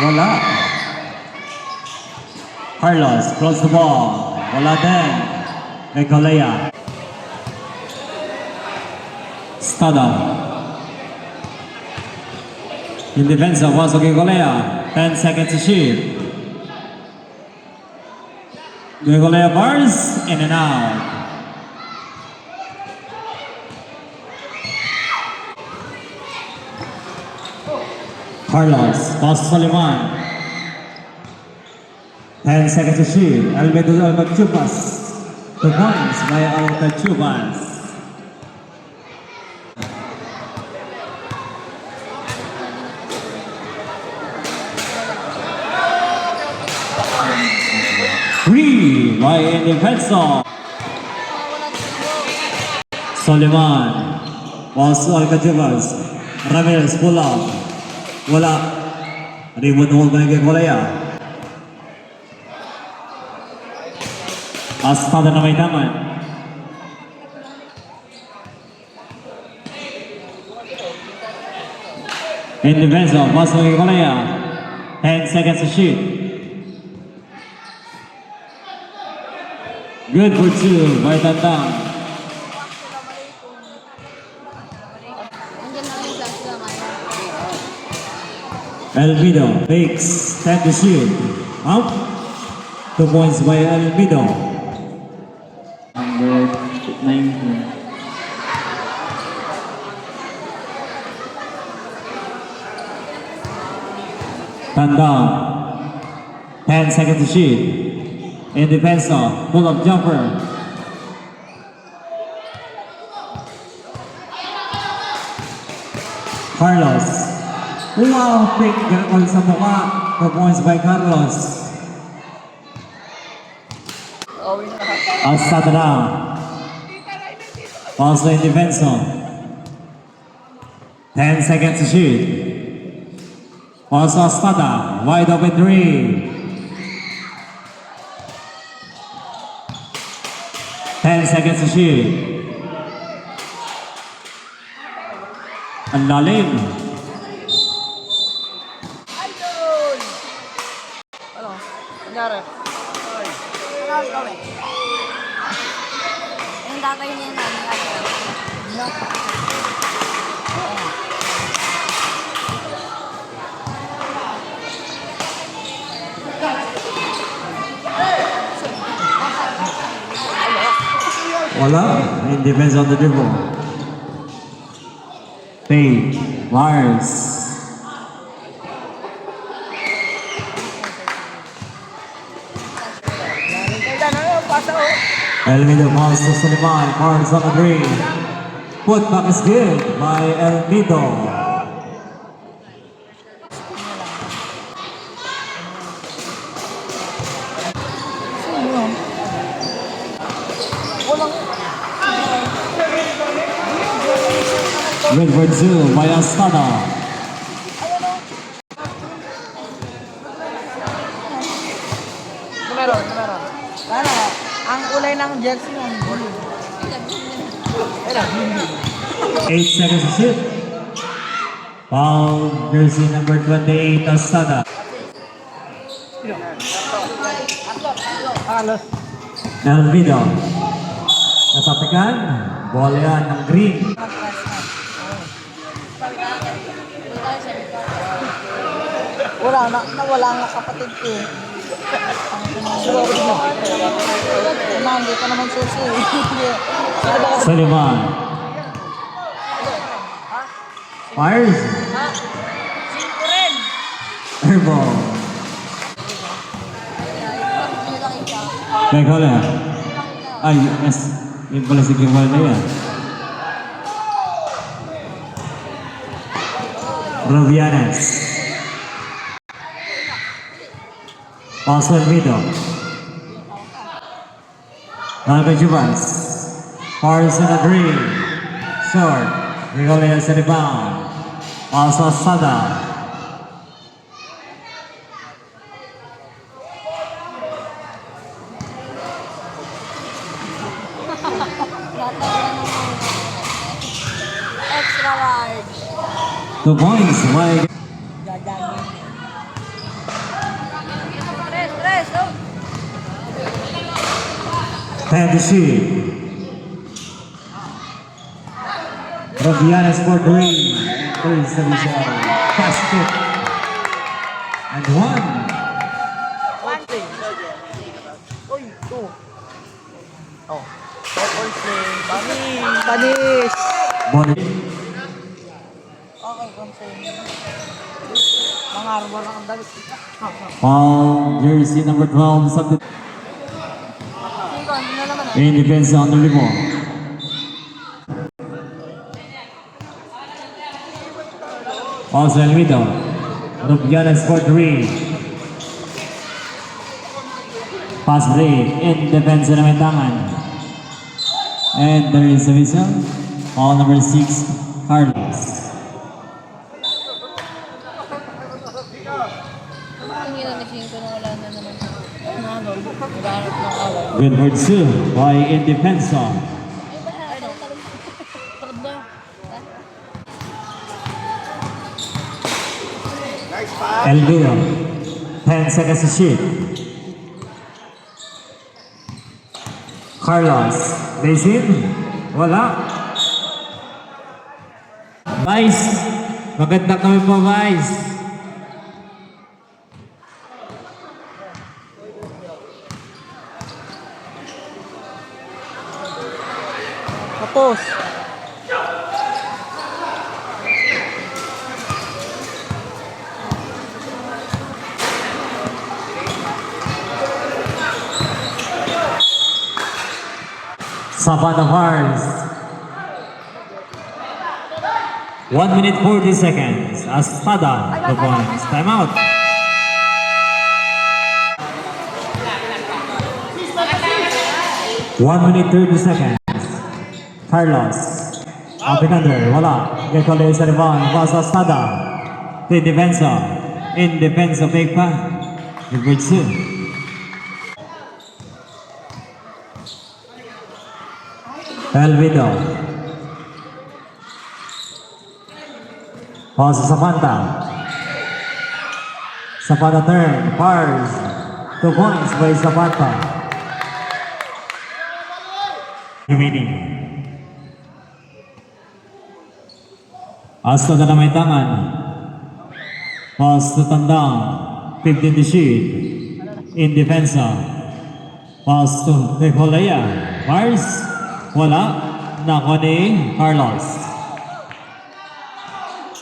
Wala. Carlos, close the ball. Wala din. Kay Colea. Stada. In defense of Waso kay Colea. 10 seconds to shoot. Kay Colea bars. In and out. Carlos, pass to Soliman. 10 seconds to shoot. Almedo Alcachubas. 2 points by Alcachubas. Three by Indefenso. Soliman. Pass to Alcachubas. Ramirez pull up. Wala. Rebound hold by Colea. Astada na may taman. In defense of Paso kay Colea. 10 seconds to shoot. Good for 2 by Tantang. Almedo fakes. 10 to shoot. Out. 2 points by Almedo. Number 19. Tandang. 10 seconds to shoot. In defense of pull-up jumper. Carlos. Wow, pick on sa mukha. 2 points by Carlos. Astada na. Also in defense of 10 seconds to shoot. Also Astada, wide open 3. 10 seconds to shoot. Ang lalim. Ano? Nangyari? Ano gawin? Yung tatay niya na Wala. It depends on the dribble. Page. Lars. Almedo pass to Soliman. Mars on the green. Put back is good by Almedo. Red for 2 by Astada. Numero. Ano? Ang kulay ng jersey ng blue. 8 seconds to shoot. Foul jersey number 28 Astada. Almedo. Natapikan. Bola yan ng green. Wala nga kapatid ko eh. Hindi ka naman susi. Soliman. Fires. 5 rin. Airball. Kaya kala. Ay, yes. Yung pala si Kimbal na yan. Rovianes. Paso Almedo. Alcachubas. Fires in the green. Short. Rigolea sa rebound. Paso Astada. Extra large. 2 points by 10 to shoot. Robianes for 3. Three service basket. And 1. One thing. Uy, two. Oh. Double play. Panis. Bonus. Okay, consent. Mga arbor ang damit. Foul jersey number 12. Sino, hindi na naman. In defense on the rebound. Also in middle. Rubianes for 3. Pass break. In defense naman tangan. And there is a whistle. Foul number 6. Carlos. Ang hinanagin ko na wala na naman. Ano? Naghanap ng away. Good for 2 by Indefensa. Ay, ba't ano? Parang na. Elvira. 10 seconds to shoot. Carlos. Basin. Wala. Vice. Maganda kami po, Vice. Tapos. Savannah Mars. 1 minute 40 seconds. Astada. The points. Time out. One minute 30 seconds. Carlos. Alexander. Wala. Gekole sa rebound. Pass Astada. To Defensa. In Defensa. Big pa. Number 2. Elvido. Pass sa Zapata. Zapata turn. Pars. 2 points by Zapata. Remaining. Asta na may tangan. Pass to Tandang. 15 to shoot. In Defensa. Pass to Tecolea. Pars. Wala. Nako ni Carlos.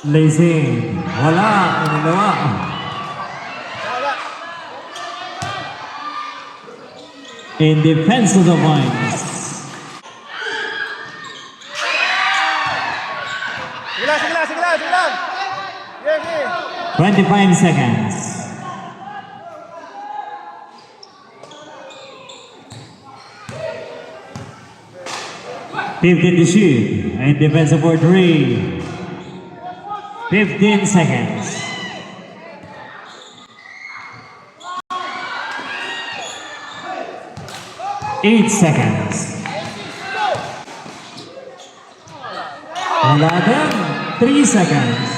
Lacing. Wala. Inalawa. In defense of the points. Sige lang. Yes, yes. 25 seconds. Fifteen to shoot. And defense for 3. 15 seconds. Eight seconds. Wala din. 3 seconds.